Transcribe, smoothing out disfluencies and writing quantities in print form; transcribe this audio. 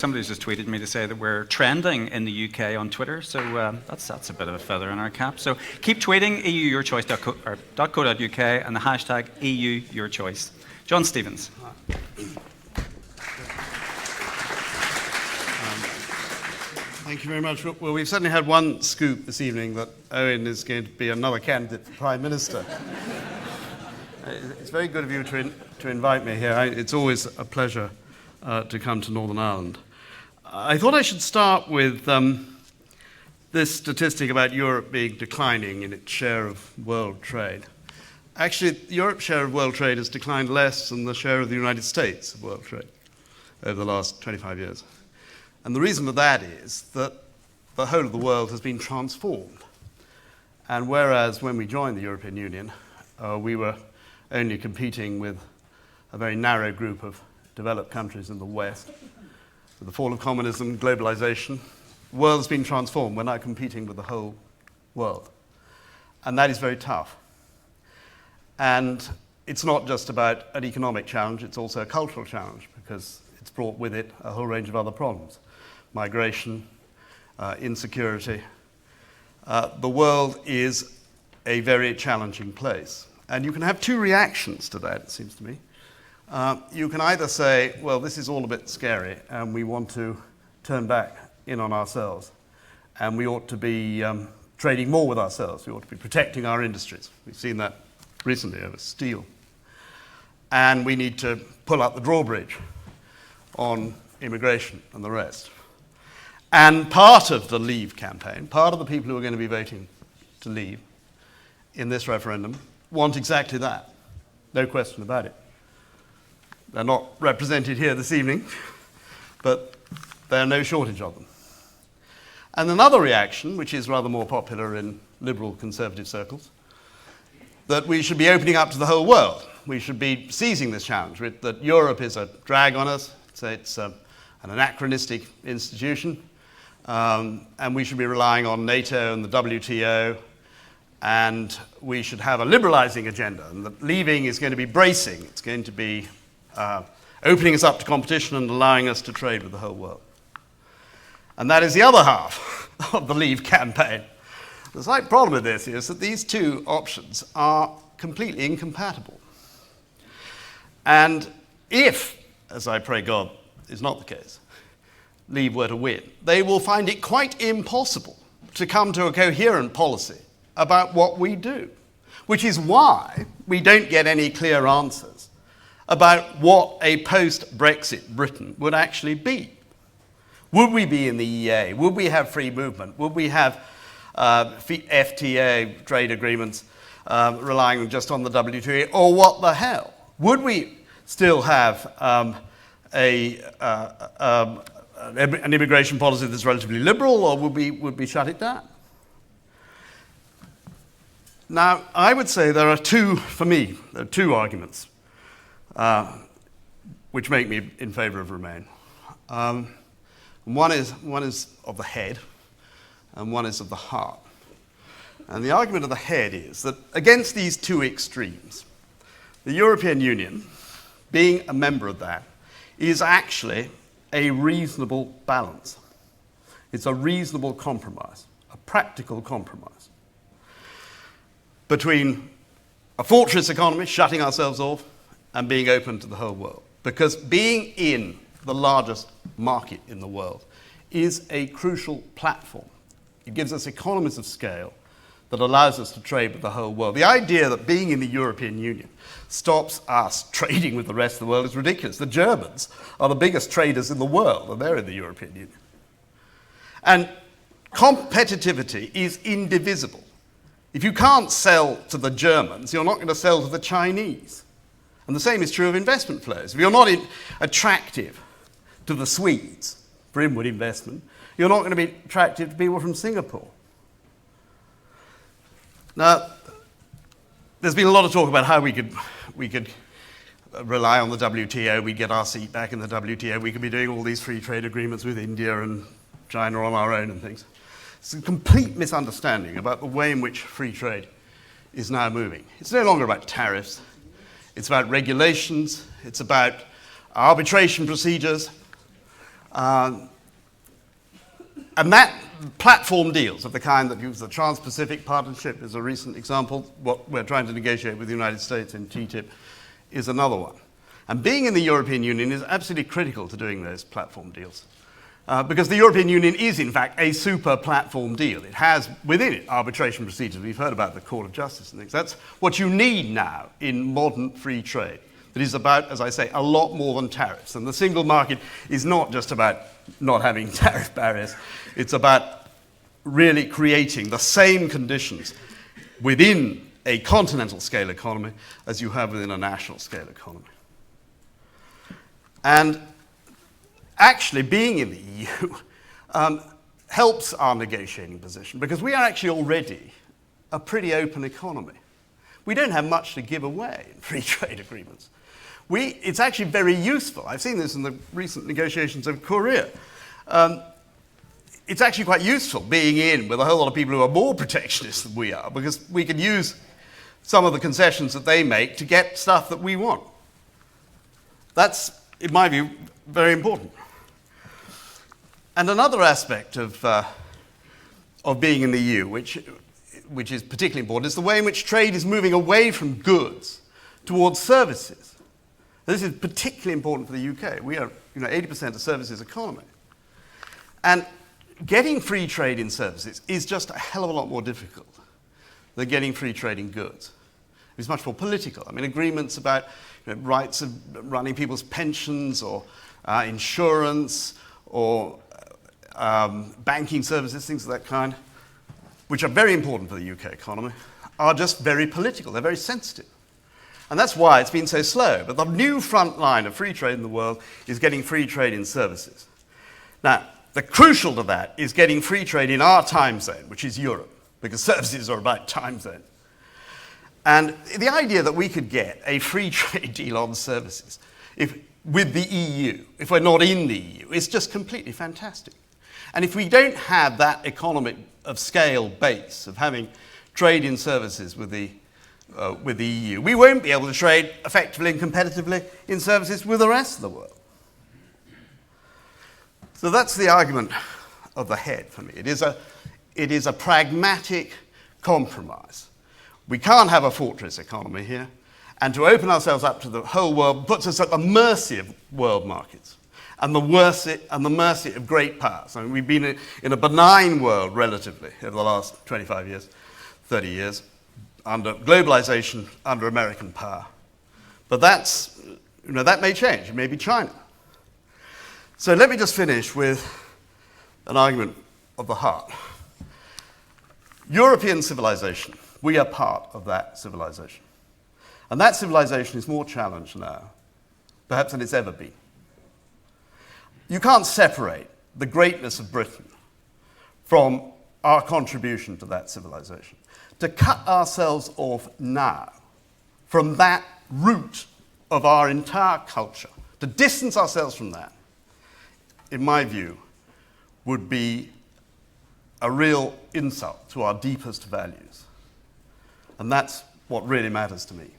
Somebody's just tweeted me to say that we're trending in the UK on Twitter, so that's a bit of a feather in our cap. So keep tweeting euyourchoice.co.uk and the hashtag EUYourChoice. John Stevens. Thank you very much. Well, we've certainly had one scoop this evening that Owen is going to be another candidate for Prime Minister. It's very good of you to invite me here. It's always a pleasure to come to Northern Ireland. I thought I should start with this statistic about Europe being declining in its share of world trade. Actually, Europe's share of world trade has declined less than the share of the United States of world trade over the last 25 years. And the reason for that is that the whole of the world has been transformed. And whereas when we joined the European Union, we were only competing with a very narrow group of developed countries in the West, with the fall of communism, globalization, the world has been transformed. We're now competing with the whole world. And that is very tough. And it's not just about an economic challenge, it's also a cultural challenge, because it's brought with it a whole range of other problems. Migration, insecurity. The world is a very challenging place. And you can have two reactions to that, it seems to me. You can either say, well, this is all a bit scary and we want to turn back in on ourselves and we ought to be trading more with ourselves. We ought to be protecting our industries. We've seen that recently over steel. And we need to pull up the drawbridge on immigration and the rest. And part of the Leave campaign, part of the people who are going to be voting to leave in this referendum want exactly that. No question about it. They're not represented here this evening, but there are no shortage of them. And another reaction, which is rather more popular in liberal conservative circles, that we should be opening up to the whole world. We should be seizing this challenge, that Europe is a drag on us, it's an anachronistic institution, and we should be relying on NATO and the WTO, and we should have a liberalizing agenda, and that leaving is going to be bracing, it's going to be opening us up to competition and allowing us to trade with the whole world. And that is the other half of the Leave campaign. The slight problem with this is that these two options are completely incompatible. And if, as I pray God is not the case, Leave were to win, they will find it quite impossible to come to a coherent policy about what we do, which is why we don't get any clear answers about what a post-Brexit Britain would actually be. Would we be in the EA? Would we have free movement? Would we have FTA trade agreements relying just on the WTO? Or what the hell? Would we still have an immigration policy that's relatively liberal, or would we shut it down? Now, I would say there are two arguments which make me in favour of Remain. One is of the head, and one is of the heart. And the argument of the head is that against these two extremes, the European Union, being a member of that, is actually a reasonable balance. It's a reasonable compromise, a practical compromise between a fortress economy, shutting ourselves off, and being open to the whole world. Because being in the largest market in the world is a crucial platform. It gives us economies of scale that allows us to trade with the whole world. The idea that being in the European Union stops us trading with the rest of the world is ridiculous. The Germans are the biggest traders in the world, and they're in the European Union. And competitivity is indivisible. If you can't sell to the Germans, you're not going to sell to the Chinese. And the same is true of investment flows. If you're not attractive to the Swedes for inward investment, you're not going to be attractive to people from Singapore. Now, there's been a lot of talk about how we could rely on the WTO, we get our seat back in the WTO, we could be doing all these free trade agreements with India and China on our own and things. It's a complete misunderstanding about the way in which free trade is now moving. It's no longer about tariffs. It's about regulations. It's about arbitration procedures. And that platform deals of the kind that use the Trans-Pacific Partnership is a recent example. What we're trying to negotiate with the United States in TTIP is another one. And being in the European Union is absolutely critical to doing those platform deals. Because the European Union is, in fact, a super platform deal. It has within it arbitration procedures. We've heard about the Court of Justice and things. That's what you need now in modern free trade. That is about, as I say, a lot more than tariffs. And the single market is not just about not having tariff barriers. It's about really creating the same conditions within a continental scale economy as you have within a national scale economy. And actually, being in the EU helps our negotiating position because we are actually already a pretty open economy. We don't have much to give away in free trade agreements. It's actually very useful. I've seen this in the recent negotiations of Korea. It's actually quite useful being in with a whole lot of people who are more protectionist than we are because we can use some of the concessions that they make to get stuff that we want. That's, in my view, very important. And another aspect of being in the EU, which is particularly important, is the way in which trade is moving away from goods towards services. This is particularly important for the UK. We are 80% a services economy. And getting free trade in services is just a hell of a lot more difficult than getting free trade in goods. It's much more political. I mean, agreements about rights of running people's pensions or insurance or banking services, things of that kind, which are very important for the UK economy, are just very political. They're very sensitive. And that's why it's been so slow. But the new front line of free trade in the world is getting free trade in services. Now, the crucial to that is getting free trade in our time zone, which is Europe, because services are about time zone. And the idea that we could get a free trade deal on services with the EU, if we're not in the EU, is just completely fantastic. And if we don't have that economic of scale base of having trade in services with the EU, we won't be able to trade effectively and competitively in services with the rest of the world. So that's the argument of the head for me. It is a pragmatic compromise. We can't have a fortress economy here, and to open ourselves up to the whole world puts us at the mercy of world markets and the mercy of great powers. I mean, we've been in a benign world relatively over the last 25 years, 30 years, under globalization, under American power. But that may change. It may be China. So let me just finish with an argument of the heart. European civilization, we are part of that civilization. And that civilization is more challenged now, perhaps than it's ever been. You can't separate the greatness of Britain from our contribution to that civilization. To cut ourselves off now from that root of our entire culture, to distance ourselves from that, in my view, would be a real insult to our deepest values. And that's what really matters to me.